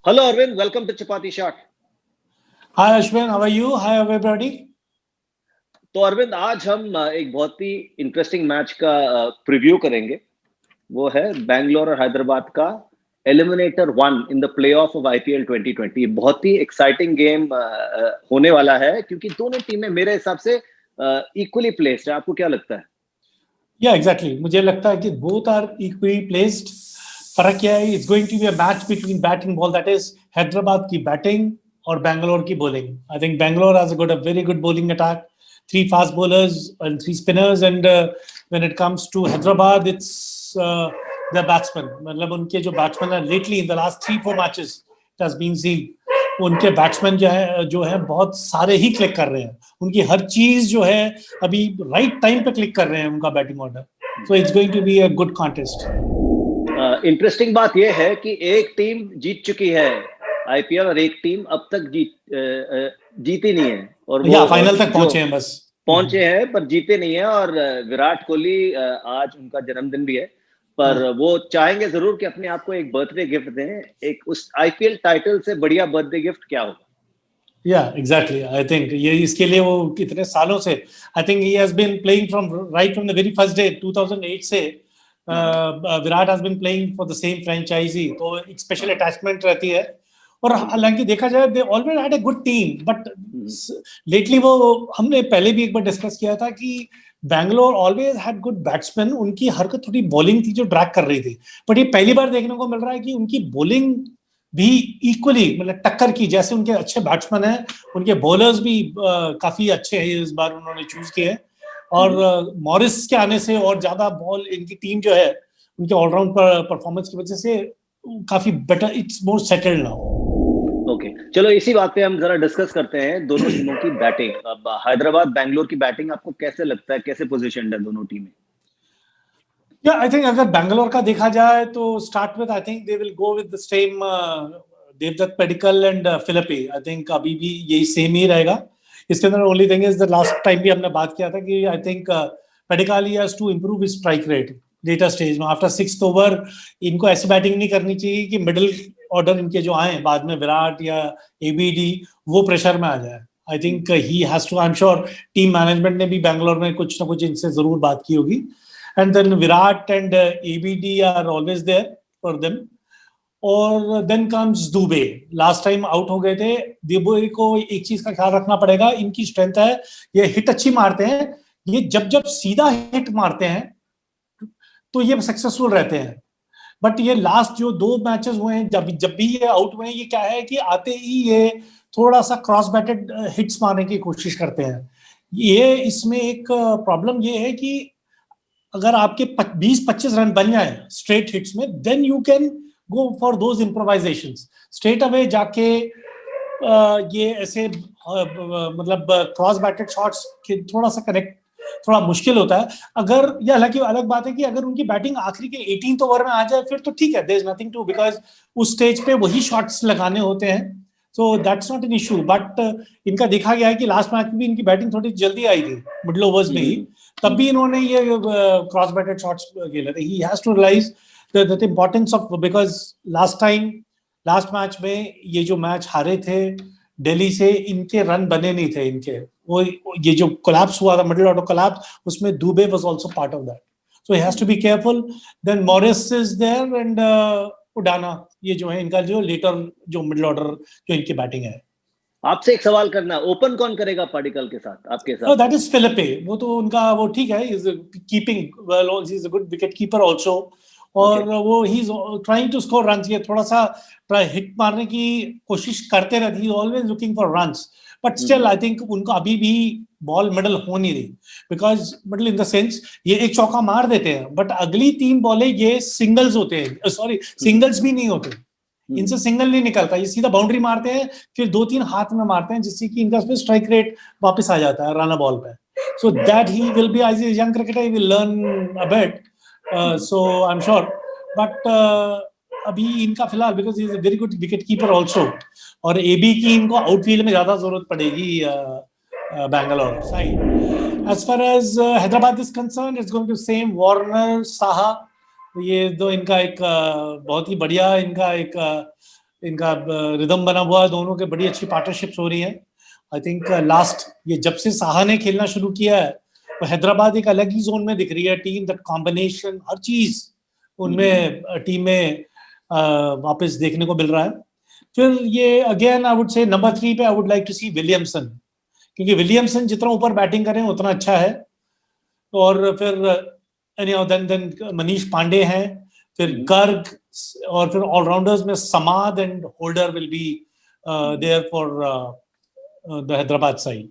Hello, Arvind. Welcome to Chapati Shot. Hi Ashwin, how are you? Hi everybody. तो अरविंद आज हम एक बहुत ही इंटरेस्टिंग मैच का प्रीव्यू करेंगे। वो है बैंगलोर और हैदराबाद का eliminator one in the playoff of IPL 2020। बहुत ही एक्साइटिंग गेम होने वाला है क्योंकि दोनों टीमें मेरे हिसाब से इक्वली प्लेस्ड है। आपको क्या लगता है? Yeah, exactly. मुझे लगता है कि both are equally placed. फर्क क्या है? It's going to be a match between bat and ball. That is Hyderabad की बैटिंग और बैंगलोर की bowling. I think Bangalore has got a very good bowling attack. 3 fast bowlers and 3 spinners. And when it comes to Hyderabad, it's the batsmen. मतलब उनके जो batsmen हैं lately in the last 3-4 matches, it has been seen. उनके batsman जो है बहुत सारे ही click कर रहे हैं। उनकी हर चीज जो है अभी राइट टाइम पे क्लिक कर रहे हैं उनका batting order. So it's going to be a good contest. Interesting बात यह है कि एक टीम जीत चुकी है आईपीएल और एक टीम अब तक जीती नहीं है और वो फाइनल तक पहुंचे हैं, बस पहुंचे हैं पर जीते नहीं है। और विराट कोहली आज उनका जन्मदिन भी है, पर वो चाहेंगे जरूर कि अपने आप को एक बर्थडे गिफ्ट दें। एक उस आईपीएल टाइटल से बढ़िया बर्थडे गिफ्ट क्या होगा? एग्जैक्टली। आई थिंक ये इसके लिए वो कितने सालों से I think he has been playing from the very first day 2008 से Virat has been playing for the same franchise, तो एक स्पेशल अटैचमेंट रहती है। और हालांकि देखा जाए they always had a good team, but lately वो हमने पहले भी एक बार डिस्कस किया था कि Bangalore always had good batsman. उनकी हरकत थोड़ी बॉलिंग थी जो ड्रैग कर रही थी, बट ये पहली बार देखने को मिल रहा है कि उनकी बॉलिंग भी इक्वली मतलब टक्कर की। जैसे उनके अच्छे बैट्समैन हैं, उनके बॉलर्स भी काफी अच्छे हैं इस बार उन्होंने चूज किए हैं। और मॉरिस के आने से और ज्यादा बॉल इनकी टीम जो है उनके ऑलराउंड परफॉर्मेंस की वजह से काफी better, it's more settled now. Okay, चलो इसी बात पे हम जरा डिस्कस करते हैं दोनों टीमों की बैटिंग। अब हैदराबाद बैंगलोर की बैटिंग आपको कैसे लगता है, कैसे पोजीशनड है दोनों टीमें? या आई थिंक अगर बैंगलोर का देखा जाए तो start with I think they will go with the same Devdutt Padikkal and Philippe. I think अभी भी यही सेम ही रहेगा। इसके अंदर only thing is the last time भी हमने बात किया था कि I think Padikkal he has to improve his strike rate later stage में। आफ्टर 6th ओवर इनको ऐसी बैटिंग नहीं करनी चाहिए कि मिडिल ऑर्डर इनके जो आए बाद में विराट या एबीडी वो प्रेशर में आ जाए। I think he has to, I am sure team management ने भी बैंगलोर में कुछ ना कुछ इनसे जरूर बात की होगी। And then Virat and ABD are always there for them. और then comes Dubey. Last time out हो गए थे। दुबे को एक चीज का ख्याल रखना पड़ेगा, इनकी स्ट्रेंथ है ये हिट अच्छी मारते हैं। ये जब जब सीधा हिट मारते हैं तो ये सक्सेसफुल रहते हैं। बट ये लास्ट जो 2 मैचेस हुए हैं जब भी ये आउट हुए हैं, ये क्या है कि आते ही ये थोड़ा सा क्रॉस बैटेड हिट्स मारने की कोशिश करते हैं। ये इसमें एक प्रॉब्लम ये है कि अगर आपके 20-25 रन बन जाए स्ट्रेट हिट्स में, then you can go for those improvisations. Straight away जाके ये ऐसे मतलब क्रॉस बैटेड शॉट्स थोड़ा सा कनेक्ट थोड़ा मुश्किल होता है। अगर ये हालांकि अलग बात है कि अगर उनकी बैटिंग आखिरी के 18th ओवर में आ जाए फिर तो ठीक है, there is nothing to, because उस स्टेज पे वही शॉट्स लगाने होते हैं, so that's not an issue. But इनका देखा गया है कि लास्ट मैच में भी इनकी बैटिंग थोड़ी जल्दी आई थी मिडिल ओवर्स में ही, तब भी इन्होंने ये क्रॉस बैटेड शॉट्स खेले थे। He has to realise the importance of, because last match में ये जो मैच हारे थे दिल्ली से, इनके रन बने नहीं थे इनके। वो ये जो कोलैप्स हुआ था, मिडिल ऑर्डर कोलैप्स, उसमें Dube was also part of that, so he has to be careful. Then Morris is there and Udana, ये जो है इनका जो लेटर जो मिडिल ऑर्डर जो इनकी बैटिंग है। आपसे एक सवाल करना, ओपन कौन करेगा पार्टिकल के साथ आपके साथ? That is Philippe. वो तो उनका वो ठीक है, is keeping well, he is a good wicket keeper also. और वो he is trying to score runs. ये थोड़ा सा हिट मारने की कोशिश करते रहते, he always looking for runs, but still I think उनको अभी भी बॉल मिडल हो नहीं रही, because middle in the sense ये एक चौका मार देते हैं बट अगली 3 बॉलें ये सिंगल्स होते हैं, सॉरी सिंगल्स भी नहीं होते, इनसे सिंगल नहीं निकलता, ये सीधा बाउंड्री मारते हैं फिर 2-3 हाथ में मारते हैं जिससे कि इनका स्ट्राइक रेट वापस आ जाता है रन बॉल पे। So that he will be as a young cricketer, he will learn a bit, so I am sure. But अभी इनका फिलहाल because he is a very good wicket keeper also, और AB की इनको outfield में ज्यादा जरूरत पड़ेगी Bangalore side. As far as Hyderabad is concern, it's going to same Warner Saha. ये दो इनका एक बहुत ही बढ़िया इनका एक इनका रिदम बना हुआ है, दोनों के बड़ी अच्छी पार्टनरशिप्स हो रही है। आई थिंक लास्ट ये जब से साहा ने खेलना शुरू किया है तो हैदराबाद एक अलग ही जोन में दिख रही है। टीम दैट कॉम्बिनेशन, हर चीज उनमें टीम में वापस देखने को मिल रहा है। फिर ये again I would say number 3 पे I would like to see Williamson, क्योंकि विलियमसन जितना ऊपर बैटिंग करें उतना अच्छा है। और फिर देन मनीष पांडे हैं, फिर गर्ग, और फिर ऑलराउंडर्स में Samad and Holder will be there for the Hyderabad side.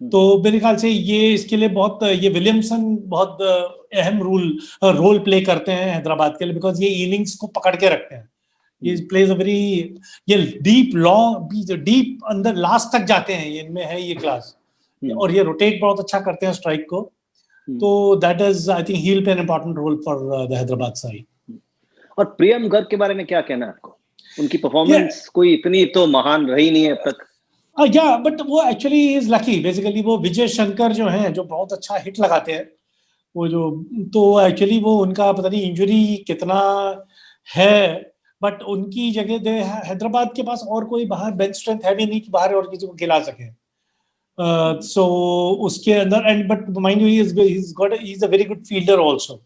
तो मेरे ख्याल से ये इसके लिए बहुत, ये विलियमसन बहुत अहम रोल प्ले करते हैं हैदराबाद के लिए, बिकॉज ये इनिंग्स को पकड़ के रखते हैं। ये प्लेज अ वेरी, ये डीप अंदर लास्ट तक जाते हैं, इनमें है ये क्लास। और ये रोटेट बहुत अच्छा करते हैं स्ट्राइक को। तो that is, I think he will play an important role for the Hyderabad side. और प्रियम गर्ग के बारे में क्या कहना है आपको? उनकी परफॉर्मेंस कोई इतनी तो महान रही नहीं है अब तक। या बट वो एक्चुअली इज लकी। बेसिकली वो विजय शंकर जो हैं, जो बहुत अच्छा हिट लगाते हैं, वो जो, तो एक्चुअली वो उनका पता नहीं इंजरी कितना है, बट उनकी जगह दे हैदराबाद के पास और कोई बाहर बेंच स्ट्रेंथ है भी नहीं कि बाहर और किसी को खिला सके। सो उसके अंदर, and but mind you he is a very good fielder also,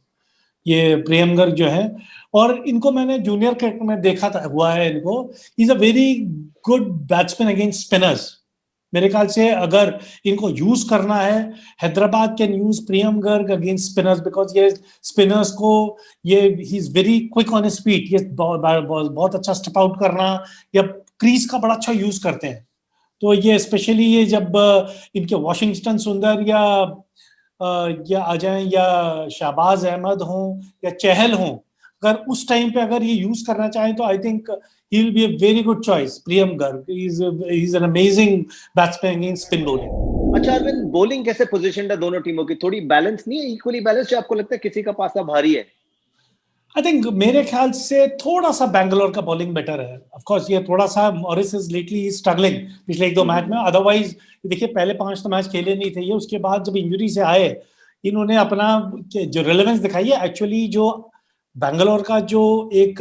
ये प्रियम गर्ग जो है। और इनको मैंने जूनियर क्रिकेट में देखा था, हुआ है इनको, is a very good batsman against spinners. मेरे ख्याल से अगर इनको यूज करना है, Hyderabad can use Priyam Garg against spinners, because ये स्पिनर्स को, ये he is very quick on speed, ये बहुत अच्छा स्टेप आउट करना या क्रीज का बड़ा अच्छा यूज करते हैं। तो ये स्पेशली ये जब इनके वॉशिंगटन सुंदर या आ जाए, या शहबाज अहमद हो या चहल हो, अगर उस टाइम पे अगर ये यूज करना चाहे तो I think he will be a very good choice. Priyam Garg, he's an amazing batsman against spin bowling. अच्छा अरविंद, बॉलिंग कैसे पोजीशनड है दोनों टीमों की? थोड़ी बैलेंस नहीं है, इक्वली बैलेंस, जो आपको लगता है किसी का पासा भारी है? आई थिंक मेरे ख्याल से थोड़ा सा बैंगलोर का बॉलिंग बेटर है। ऑफ कोर्स ये थोड़ा सा मॉरिस इज लेटली स्ट्रगलिंग पिछले 1-2 मैच में। अदरवाइज देखिए पहले 5 तो मैच खेले नहीं थे ये, उसके बाद जब इंजरी से आए इन्होंने अपना जो रिलेवेंस दिखाई है। एक्चुअली जो बैंगलोर का जो एक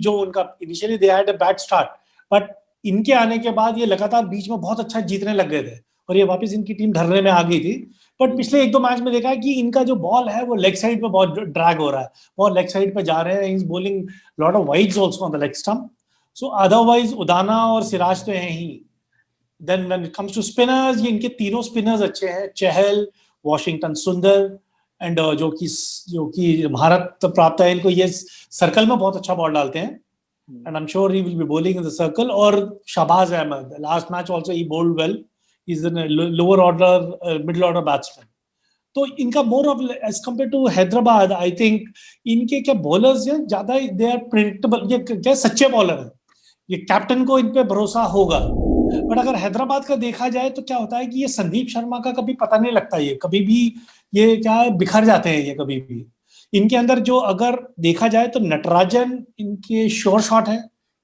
जो उनका initially they had a bad start, but इनके आने के बाद ये लगातार बीच में बहुत अच्छा जीतने लग गए थे और ये वापस इनकी टीम ढलने में आ गई थी। बट पिछले 1-2 मैच में देखा है कि इनका जो बॉल है वो लेग साइड पे बहुत ड्रैग हो रहा है, बहुत लेग साइड पे जा रहे हैं। Is bowling lot of wides also on the leg stump. So otherwise Udana और सिराज तो हैं ही। Then when it comes to spinners, ये इनके तीनों स्पिनर्स अच्छे हैं, चहल, वॉशिंगटन सुंदर एंड जो कि भारत प्राप्त है इनको, ये सर्कल में बहुत अच्छा बॉल डालते हैं and I am sure he will be bowling in the circle. और Shahbaz Ahmed last match also he bowled well, he is in lower order middle order batsman. तो इनका more of as compare to Hyderabad, I think इनके क्या bowlers हैं ज्यादा, they are predictable, ये क्या सच्चे बॉलर हैं, ये कैप्टन को इन पे भरोसा होगा। बट अगर हैदराबाद का देखा जाए तो क्या होता है कि ये संदीप शर्मा का कभी पता नहीं लगता, ये कभी भी ये क्या है, बिखर जाते हैं ये कभी भी। इनके अंदर जो अगर देखा जाए तो नटराजन इनके श्योर शॉट है।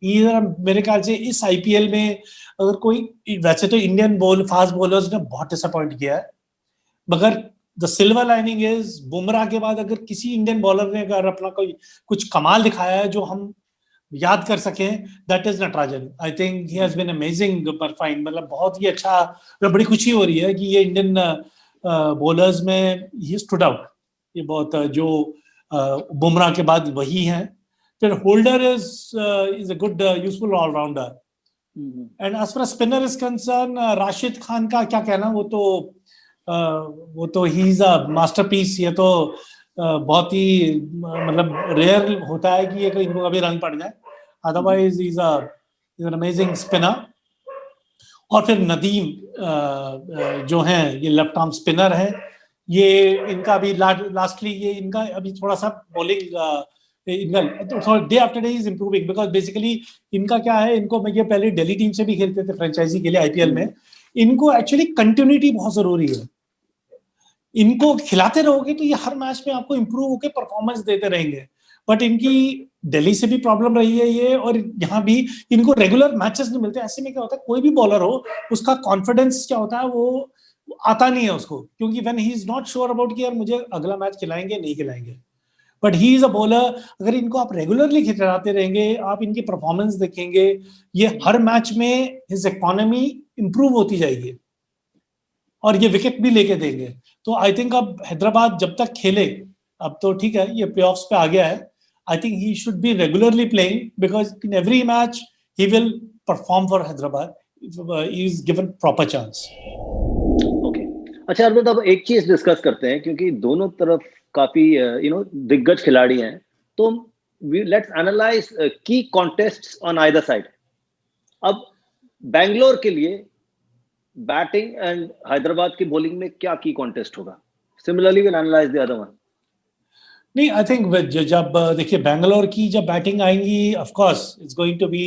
ये मेरे ख्याल से इस आईपीएल में अगर कोई, वैसे तो इंडियन फास्ट बॉलर्स ने बहुत डिसअपॉइंट किया है, मगर the silver lining is Bumrah के बाद अगर किसी इंडियन बॉलर ने अगर अपना कोई कुछ कमाल दिखाया है जो हम याद कर सकें, that is Natarajan. I think he has been amazing perform, मतलब बहुत ही अच्छा। बड़ी खुशी हो रही है कि ये इंडियन बॉलर्स में ही स्टूड आउट, ये बहुत जो बुमराह के बाद वही हैं। फिर Holder is a good useful allrounder. And as far spinner is concern, Rashid Khan का क्या कहना, वो तो ही इज अ मास्टरपीस। ये तो बहुत ही मतलब रेयर होता है कि ये इनको कभी रन पड़ जाए, otherwise is an amazing spinner. और फिर नदीम जो हैं, ये लेफ्ट आर्म स्पिनर है। ये इनका अभी लास्टली ये इनका अभी थोड़ा सा बॉलिंग इनका day after day is improving, because basically इनका क्या है, इनको ये पहले दिल्ली टीम से भी खेलते थे फ्रेंचाइजी के लिए आईपीएल में। इनको एक्चुअली कंटिन्यूटी बहुत जरूरी है, इनको खिलाते रहोगे तो ये हर मैच में आपको इंप्रूव होकर परफॉर्मेंस देते रहेंगे। बट इनकी दिल्ली से भी प्रॉब्लम रही है ये, और यहाँ भी इनको रेगुलर मैचेस नहीं मिलते। ऐसे में क्या होता है, कोई भी बॉलर हो उसका कॉन्फिडेंस क्या होता है, वो आता नहीं है उसको, क्योंकि when he is not sure about कि यार मुझे अगला मैच खिलाएंगे नहीं खिलाएंगे। But he is a bowler, अगर इनको आप रेगुलरली खिलाते रहेंगे, आप इनकी परफॉर्मेंस देखेंगे, ये हर मैच में हिज इकोनॉमी इंप्रूव होती जाएगी और ये विकेट भी लेके देंगे। तो आई थिंक अब हैदराबाद जब तक खेले, अब तो ठीक है ये प्लेऑफ्स पे आ गया है, आई think he should be regularly playing because in every match he will perform for Hyderabad, he is given proper chance. Okay, अच्छा अरविंद, अब एक चीज डिस्कस करते हैं क्योंकि दोनों तरफ काफी दिग्गज खिलाड़ी हैं, तो लेट्स एनालाइज की कॉन्टेस्ट्स ऑन आइदर साइड। अब बैंगलोर के लिए बैटिंग एंड हैदराबाद की बॉलिंग में क्या की कॉन्टेस्ट होगा? Similarly will analyse the other one. नहीं, आई थिंक जब देखिए बैंगलोर की जब बैटिंग आएंगी, of course it's going to be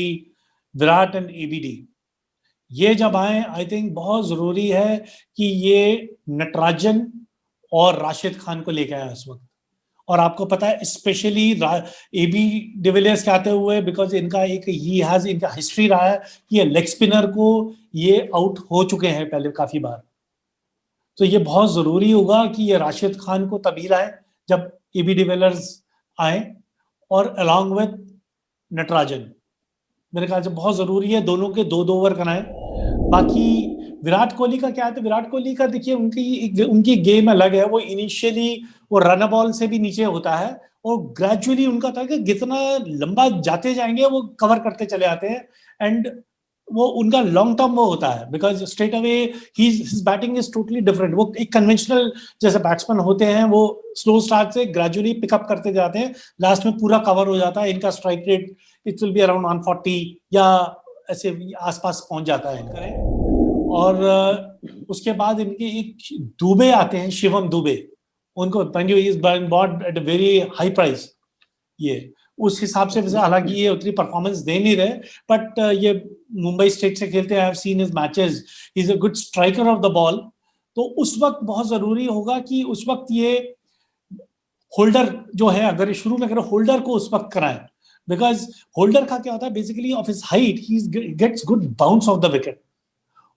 Virat and ABD. ये जब आए, आई थिंक बहुत जरूरी है कि ये नटराजन और राशिद खान को लेकर आए इस वक्त। और आपको पता है स्पेशली एबी डिविलियर्स के आते हुए, बिकॉज इनका इनका हिस्ट्री रहा है कि ये लेग स्पिनर को ये आउट हो चुके हैं पहले काफी बार। तो ये बहुत जरूरी होगा कि ये राशिद खान को तभी लाए जब एबी डिविलियर्स आए, और अलॉन्ग विद नटराजन। मेरे ख्याल से बहुत जरूरी है दोनों के 2-2 ओवर कराएं। बाकी विराट कोहली का क्या है, तो विराट कोहली का देखिए उनकी गेम अलग है। वो इनिशियली वो रन बॉल से भी नीचे होता है और ग्रेजुअली उनका था कि जितना लंबा जाते जाएंगे वो कवर करते चले आते हैं, एंड वो उनका लॉन्ग टर्म वो होता है because straight away his batting is totally different. वो एक कन्वेंशनल जैसे बैट्समैन होते हैं, वो स्लो स्टार्ट से ग्रेजुअली पिकअप करते जाते हैं, लास्ट में पूरा कवर हो जाता है। इनका strike rate it will be around 140 या ऐसे आसपास पहुंच जाता है इनका। और उसके बाद इनके एक दुबे आते हैं, शिवम दुबे, उनको bought at a very high price. ये उस हिसाब से हालांकि ये उतनी परफॉर्मेंस दे नहीं रहे, बट ये मुंबई स्टेट से खेलते हैं, I have seen his matches, he is a good striker of the ball. तो उस वक्त बहुत जरूरी होगा कि उस वक्त ये होल्डर जो है, अगर शुरू में करो होल्डर को उस वक्त कराएं, बिकॉज होल्डर का क्या होता है basically of his height he gets good bounce off the wicket.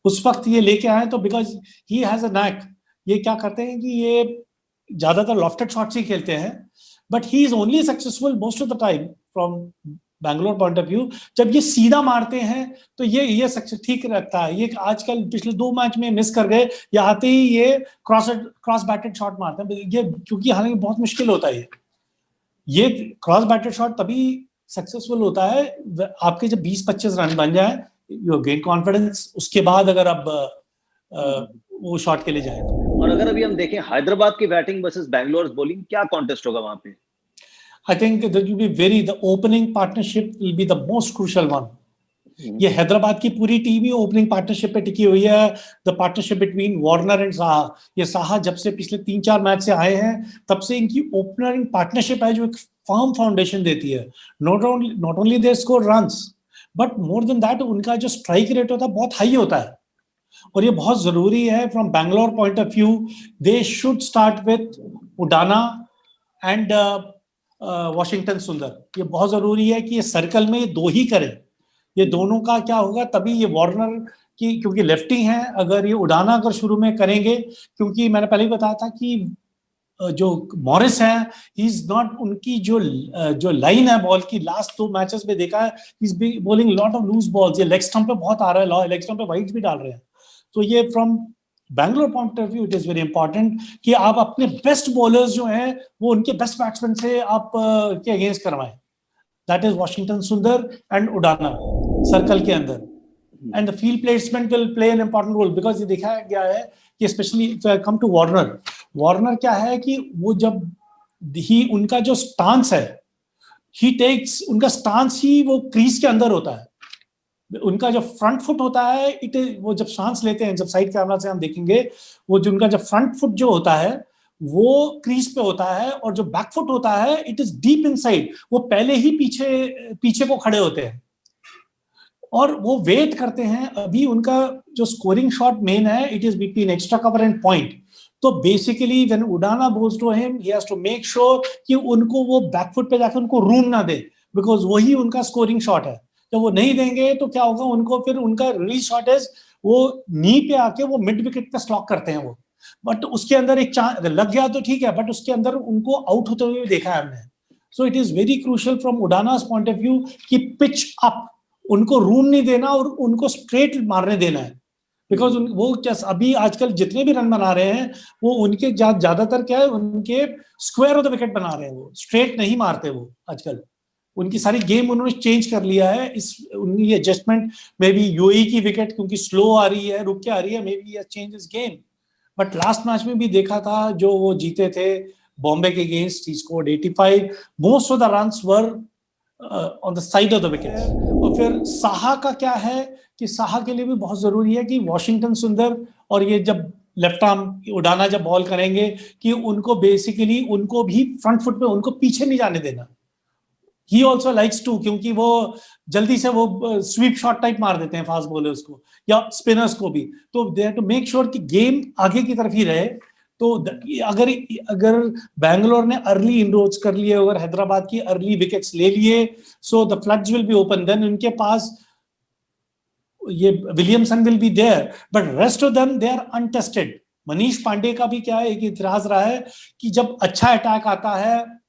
उस वक्त ये लेके आए तो because he has a knack, ये क्या करते हैं कि ये ज्यादातर लॉफ्टेड शॉट्स ही खेलते हैं, but he is only successful most of the time from Bangalore point of view जब ये सीधा मारते हैं। तो ये सक्सेस ठीक रखता है। ये आजकल पिछले 2 मैच में मिस कर गए, या आते ही ये क्रॉस बैटेड शॉट मारते हैं, ये क्योंकि हालांकि बहुत मुश्किल होता है ये क्रॉस बैटेड शॉट तभी सक्सेसफुल होता है आपके जब 20-25 रन बन जाए, यू गेन कॉन्फिडेंस, उसके बाद अगर अब वो शॉट के लिए जाए तो। और अगर अभी हम देखें हैदराबाद की बैटिंग वर्सेस बैंगलोर बॉलिंग, क्या कॉन्टेस्ट होगा वहां पे? I think that will be the opening partnership will be the most crucial one. ये हैदराबाद की पूरी टीम ही ओपनिंग पार्टनरशिप पे टिकी हुई है, the partnership between Warner and Saha. ये साहा जब से पिछले 3-4 मैच से आए हैं तब से इनकी ओपनिंग पार्टनरशिप है जो एक फर्म फाउंडेशन देती है। Not only they score runs, but more than that उनका जो स्ट्राइक रेट होता है बहुत हाई होता है, और ये बहुत जरूरी है from Bangalore point of view. They should start with Udana and Washington सुंदर। ये बहुत जरूरी है कि ये सर्कल में ये 2 ही करें। ये दोनों का क्या होगा तभी ये वार्नर की, क्योंकि लेफ्टी हैं, अगर ये उडाना अगर शुरू में करेंगे, क्योंकि मैंने पहले ही बताया था कि जो मॉरिस है ही इज नॉट, उनकी जो लाइन है बॉल की लास्ट 2 मैचेस में देखा है he is bowling lot of loose balls. ये लेग स्टंप पे बहुत आ रहा है, लेग स्टंप पे वाइड्स भी डाल रहे हैं। तो ये from Bangalore point of view it is very important कि आप अपने बेस्ट बॉलर्स जो हैं वो उनके बेस्ट बैट्समैन से आप के अगेंस्ट करवाएं। That is Washington Sundar and Udana circle के अंदर, and the field placement will play an important role because ये देखा गया है कि स्पेशली कम टू वार्नर क्या है कि वो जब ही उनका जो स्टांस है ही टेक्स, उनका स्टांस ही वो क्रीज के अंदर होता है। उनका जो फ्रंट फुट होता है इट वो जब सांस लेते हैं, जब साइड कैमरा से हम देखेंगे, वो जो उनका जो फ्रंट फुट जो होता है वो क्रीज पे होता है, और जो बैक फुट होता है इट इज डीप इनसाइड, वो पहले ही पीछे को खड़े होते हैं और वो वेट करते हैं। अभी उनका जो स्कोरिंग शॉट मेन है it is between extra cover and point. तो basically when Udana bowls to him he has to make sure कि उनको वो बैक फुट पे जाकर उनको रूम ना दे, बिकॉज वही उनका स्कोरिंग शॉट है। तो वो नहीं देंगे तो क्या होगा, उनको फिर उनका रिलीज शॉट है वो नी पे आके वो मिड विकेट पे स्लॉक करते हैं वो। बट उसके अंदर एक चांस अगर लग गया तो ठीक है, बट उसके अंदर उनको आउट होते हुए देखा है हमने. So it is very crucial from Udana's point of view कि पिच अप, उनको रूम नहीं देना और उनको स्ट्रेट मारने देना है. बिकॉज वो क्या अभी आजकल जितने भी रन बना रहे हैं वो उनके ज्यादातर क्या है, उनके स्क्वायर ऑफ द विकेट बना रहे हैं, वो स्ट्रेट नहीं मारते वो आजकल. उनकी सारी गेम उन्होंने चेंज कर लिया है. इस उनकी एडजस्टमेंट मे बी यूएई की विकेट क्योंकि स्लो आ रही है, रुक के आ रही है, may be change is game. But last match में भी देखा था जो वो जीते थे बॉम्बे के against, he scored 85. Most of the runs were on the side of the wicket. और फिर साहा का क्या है कि साहा के लिए भी बहुत जरूरी है कि वॉशिंगटन सुंदर और ये जब लेफ्ट आर्म उडाना जब बॉल करेंगे कि उनको बेसिकली उनको भी फ्रंट फुट पे उनको पीछे नहीं जाने देना. ही ऑल्सो लाइक्स टू, क्योंकि वो जल्दी से वो स्वीप शॉट टाइप मार देते हैं फास्ट बॉलर्स को या स्पिनर्स को भी. तो they have to make sure कि गेम आगे की तरफ ही रहे. तो अगर अगर बैंगलोर ने अर्ली इनरोड्स कर लिए, अगर हैदराबाद की अर्ली विकेट्स ले लिए, so the floods will be open. Then उनके पास ये Williamson will be there, but rest of them they are untested. Manish Pandey का भी क्या है, एक इतिहास रहा है कि जब अच्छा अटैक आता है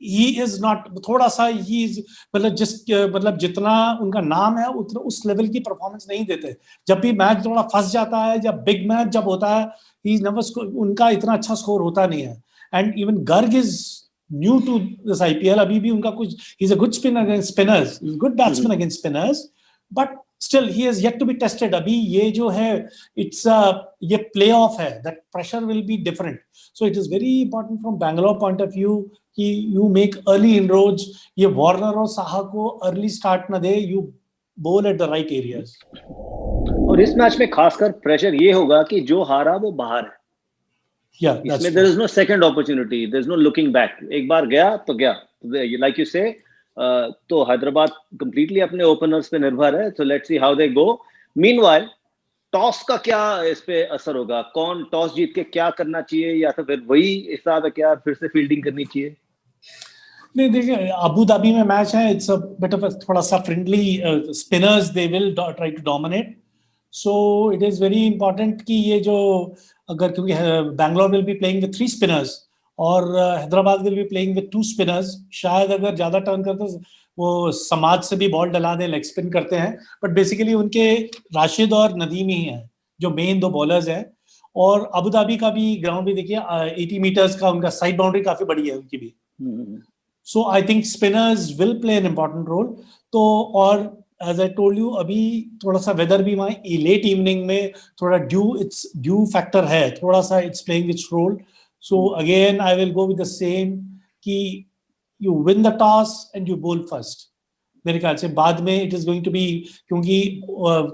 ही इज नॉट थोड़ा सा ही इज मतलब जितना उनका नाम है उतना उस लेवल की परफॉर्मेंस नहीं देते. जब भी मैच थोड़ा फंस जाता है, जब बिग मैच जब होता है, ही नेवर, उनका इतना अच्छा स्कोर होता नहीं है. And even Garg is new to this IPL. अभी भी उनका कुछ, he is a good spinner against spinners, good batsman against spinners, but still he is yet to be tested. अभी ये जो है it's ये play off है, that pressure will be different. So it is very important from Bangalore point of view कि you make early inroads. ये Warner और साहा को early start ना दे, you bowl at the right areas. और इस match में खासकर प्रेशर ये होगा कि जो हारा वो बाहर है. Yeah, that's इसमें there is no second opportunity, there is no looking back. एक बार गया तो गया. Like you say, तो हैदराबाद कंप्लीटली अपने ओपनर्स पे निर्भर है. तो let's see how they go. Meanwhile toss का क्या इस पे असर होगा? कौन टॉस जीत के क्या करना चाहिए, या तो फिर वही हिसाब है क्या फिर से फील्डिंग करनी चाहिए? नहीं देखिए, अबू धाबी में मैच है, इट्स अ बिट ऑफ थोड़ा सा friendly. Spinners they will try to dominate. So it is very important कि ये जो अगर, क्योंकि Bangalore will be playing with 3 spinners और Hyderabad will be playing with 2 spinners. शायद अगर ज्यादा टर्न करते वो समाज से भी बॉल डला दे, लेग स्पिन करते हैं, बट बेसिकली उनके राशिद और नदीम ही हैं जो मेन 2 बॉलर्स हैं. और अबू धाबी का भी ग्राउंड भी देखिए 80 मीटर्स का उनका साइड बाउंड्री काफी बड़ी है उनकी भी. So I think spinners will play an important role. तो और एज आई टोल्ड यू अभी थोड़ा सा वेदर भी वहाँ लेट इवनिंग में थोड़ा ड्यू फैक्टर है, थोड़ा सा it's playing its role. So again, I will go with the same कि you win the toss and you bowl first. मेरे ख्याल से बाद में it is going to be, क्योंकि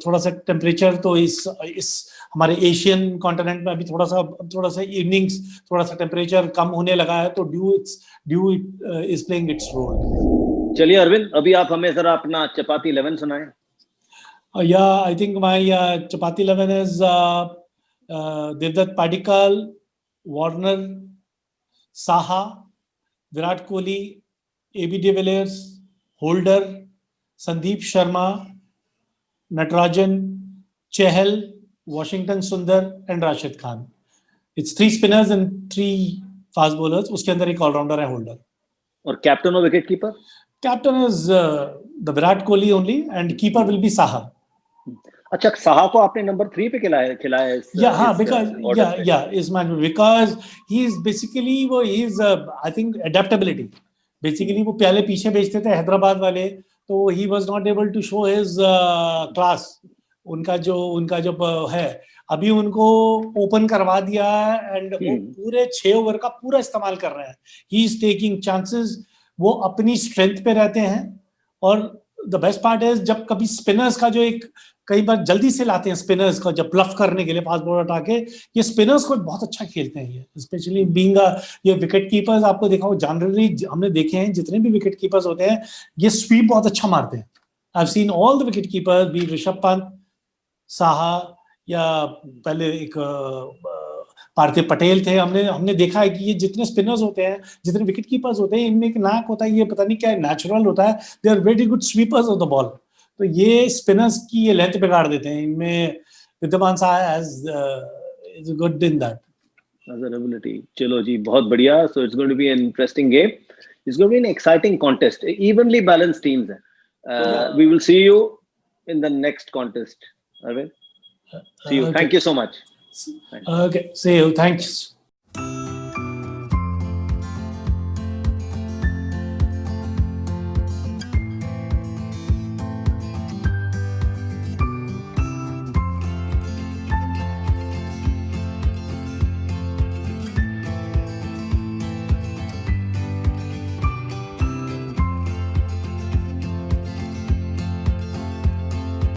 थोड़ा सा टेम्परेचर तो इस हमारे एशियन कॉन्टिनेंट में अभी थोड़ा सा इवनिंग्स थोड़ा सा टेम्परेचर कम होने लगा है, तो dew is playing its role. चलिए अरविंद, अभी आप हमें जरा अपना चपाती 11 सुनाएं. Yeah, I think my chapati 11 is Devdutt Padikkal, Warner, Saha, Virat Kohli, AB de Villiers, Holder, Sandeep Sharma, Natarajan, Chahal, Washington Sundar and Rashid Khan. It's 3 spinners and 3 fast bowlers. उसके अंदर एक ऑलराउंडर है होल्डर. और कैप्टन और wicket keeper? Captain is the Virat Kohli only and keeper will be Saha. अच्छा, साहा को आपने number 3 पे खिलाया इस, yeah हाँ, because is man, because he is basically वो he is I think adaptability. Basically वो पहले पीछे भेजते थे हैदराबाद वाले, तो he was not able to show his class. उनका जो है अभी उनको ओपन करवा दिया एंड वो पूरे 6 ओवर का पूरा इस्तेमाल कर रहे हैं. ही इज टेकिंग चांसेस, वो अपनी स्ट्रेंथ पे रहते हैं. और द बेस्ट पार्ट है जब कभी स्पिनर्स का जो एक कई बार जल्दी से लाते हैं स्पिनर्स को जब ब्लफ करने के लिए फास्ट बॉलर हटा के, ये स्पिनर्स को बहुत अच्छा खेलते हैं ये, स्पेशली बीइंग ये विकेट कीपर्स. आपको देखा हो जनरली हमने देखे हैं जितने भी विकेट कीपर्स होते हैं ये स्वीप बहुत अच्छा मारते हैं. I have seen all the wicket keepers, be Rishabh Pant, Saha या पहले एक पार्थिव पटेल थे. हमने देखा है कि ये जितने स्पिनर्स होते हैं, जितने विकेट कीपर्स होते हैं, इनमें एक नाक होता है, ये पता नहीं क्या नेचुरल होता है. They are very good sweepers of the ball. तो ये स्पिनर्स की ये लेंथ बिगाड़ देते हैं. इनमें विद्यमान Saha is good in that. As an ability. Chalo ji, बहुत बढ़िया. So it's going to be an interesting game. It's going to be an exciting contest. Evenly balanced teams. We will see you in the next contest. Arvind. See you. Okay. Thank you so much. Okay. See you. Thanks.